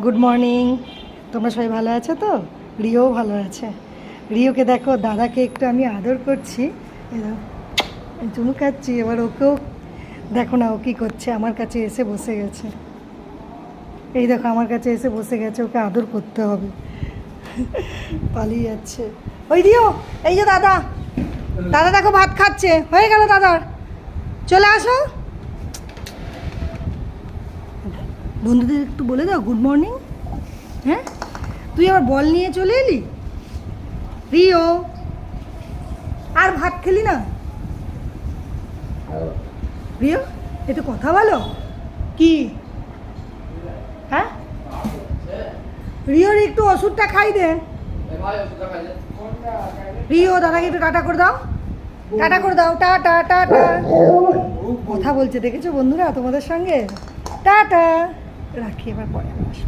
Good morning. তোমরা সবাই ভালো আছো তো? রিও ভালো আছে। রিওকে দেখো, দাদাকে একটু আমি আদর করছি, চুমু খাচ্ছি। এবার ওকেও দেখো না, ও কী করছে, আমার কাছে এসে বসে গেছে। এই দেখো, আমার কাছে এসে বসে গেছে, ওকে আদর করতে হবে। পালিয়ে যাচ্ছে। ওই রিও, এই যে দাদা, দাদা দেখো ভাত খাচ্ছে, হয়ে গেল দাদার, চলে আসো। বন্ধুদের একটু বলে দাও গুড মর্নিং। হ্যাঁ, তুই আবার বল নিয়ে চলে এলি রিও, আর ভাত খেলি না? রিও, একটু কথা বলো। কি? হ্যাঁ, রিওর একটু ওষুধটা খাই দে। রিও, দাদাকে একটু টাটা করে দাও, টাটা করে দাও, টাটা টাটা। কথা বলছে, দেখেছো বন্ধুরা তোমাদের সঙ্গে? টাটা, রাখি, এবার পরে আসবো।